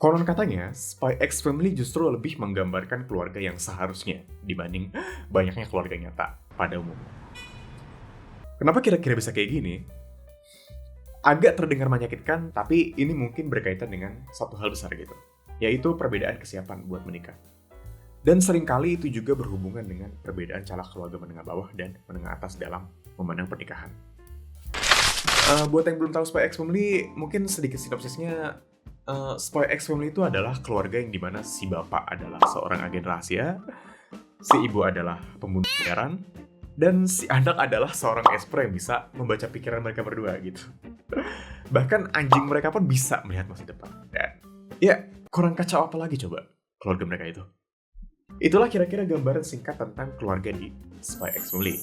Konon katanya, Spy X Family justru lebih menggambarkan keluarga yang seharusnya dibanding banyaknya keluarga nyata pada umumnya. Kenapa kira-kira bisa kayak gini? Agak terdengar menyakitkan, tapi ini mungkin berkaitan dengan satu hal besar gitu, yaitu perbedaan kesiapan buat menikah. Dan seringkali itu juga berhubungan dengan perbedaan cara keluarga menengah bawah dan menengah atas dalam memandang pernikahan. Buat yang belum tahu Spy X Family, mungkin sedikit sinopsisnya. Spy X Family itu adalah keluarga yang dimana si bapak adalah seorang agen rahasia, si ibu adalah pembunuh bayaran, dan si anak adalah seorang esper yang bisa membaca pikiran mereka berdua gitu. Bahkan anjing mereka pun bisa melihat masa depan. Dan ya, kurang kacau apa lagi coba keluarga mereka itu. Itulah kira-kira gambaran singkat tentang keluarga di Spy X Family.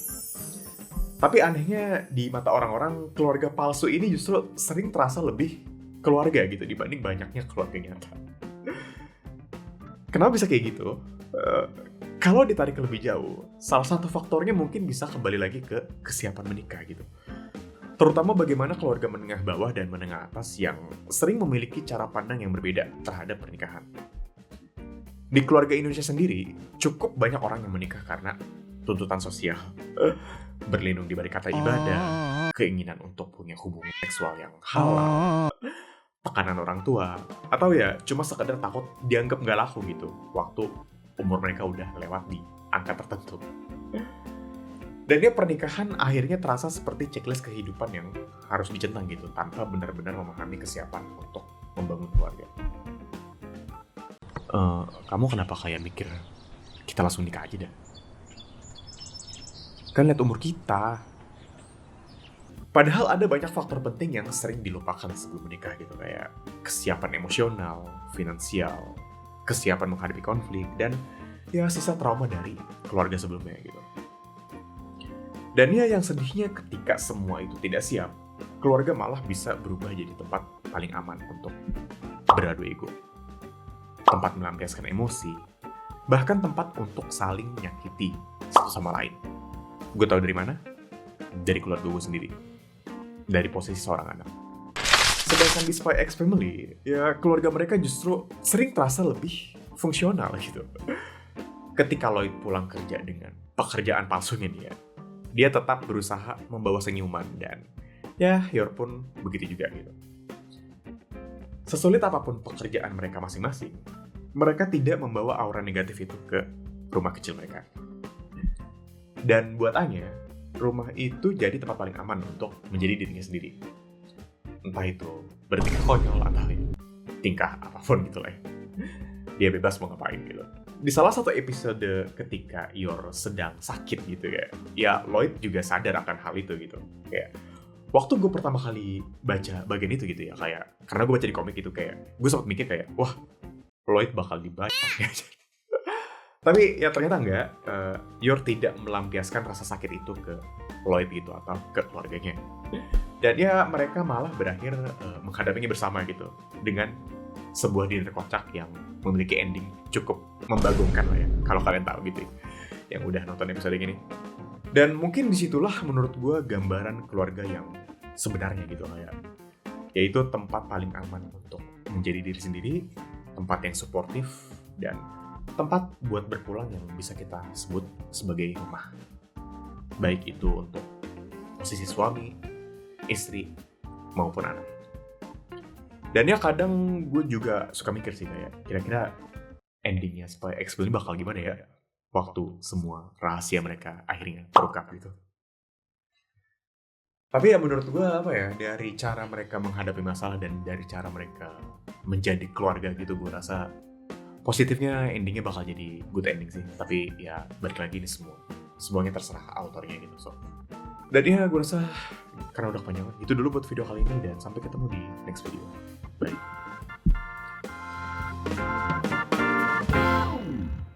Tapi anehnya di mata orang-orang, keluarga palsu ini justru sering terasa lebih keluarga gitu dibanding banyaknya keluarga nyata. Kenapa bisa kayak gitu? Kalau ditarik lebih jauh, salah satu faktornya mungkin bisa kembali lagi ke kesiapan menikah gitu. Terutama bagaimana keluarga menengah bawah dan menengah atas yang sering memiliki cara pandang yang berbeda terhadap pernikahan. Di keluarga Indonesia sendiri, cukup banyak orang yang menikah karena tuntutan sosial, berlindung di balik kata ibadah, keinginan untuk punya hubungan seksual yang halal, tekanan orang tua, atau ya cuma sekedar takut dianggap nggak laku gitu waktu umur mereka udah lewat di angka tertentu. Dan ya pernikahan akhirnya terasa seperti checklist kehidupan yang harus dicentang gitu tanpa benar-benar memahami kesiapan untuk membangun keluarga. Kamu kenapa kayak mikir kita langsung nikah aja dah? Kan lihat umur kita. Padahal ada banyak faktor penting yang sering dilupakan sebelum menikah gitu, kayak kesiapan emosional, finansial, kesiapan menghadapi konflik, dan ya sisa trauma dari keluarga sebelumnya gitu. Dan ya yang sedihnya ketika semua itu tidak siap, keluarga malah bisa berubah jadi tempat paling aman untuk beradu ego, tempat melampiaskan emosi, bahkan tempat untuk saling menyakiti satu sama lain. Gue tahu dari mana? Dari keluarga gue sendiri. Dari posisi seorang anak. Sedangkan di Spy X Family, ya keluarga mereka justru sering terasa lebih fungsional gitu. Ketika Lloyd pulang kerja dengan pekerjaan palsunya dia tetap berusaha membawa senyuman dan ya Yor pun begitu juga gitu. Sesulit apapun pekerjaan mereka masing-masing, mereka tidak membawa aura negatif itu ke rumah kecil mereka. Dan buat Anya, rumah itu jadi tempat paling aman untuk menjadi dirinya sendiri. Entah itu bertingkah konyol atau tingkah apapun gitu lah ya. Dia bebas mau ngapain gitu. Di salah satu episode ketika Yor sedang sakit gitu ya Lloyd juga sadar akan hal itu gitu. Kayak waktu gue pertama kali baca bagian itu gitu ya, kayak karena gue baca di komik itu, kayak gue sempat mikir kayak wah Lloyd bakal dibayar. Tapi ya ternyata enggak, Yor tidak melampiaskan rasa sakit itu ke Lloyd gitu atau ke keluarganya. Dan ya mereka malah berakhir menghadapinya bersama gitu dengan sebuah dinner kocak yang memiliki ending cukup membagongkan lah ya, kalau kalian tahu gitu yang udah nonton episode ini. Dan mungkin disitulah menurut gue gambaran keluarga yang sebenarnya gitu kayak, yaitu tempat paling aman untuk menjadi diri sendiri, tempat yang suportif, dan tempat buat berpulang yang bisa kita sebut sebagai rumah. Baik itu untuk posisi suami, istri, maupun anak. Dan ya kadang gue juga suka mikir sih kayak, kira-kira endingnya Spy X Family bakal gimana ya waktu semua rahasia mereka akhirnya terungkap gitu. Tapi ya menurut gue dari cara mereka menghadapi masalah dan dari cara mereka menjadi keluarga gitu, gue rasa positifnya endingnya bakal jadi good ending sih. Tapi ya balik lagi ini semuanya terserah autornya gitu. Dan ya gue rasa karena udah kepanjangan, itu dulu buat video kali ini dan sampai ketemu di next video. Bye.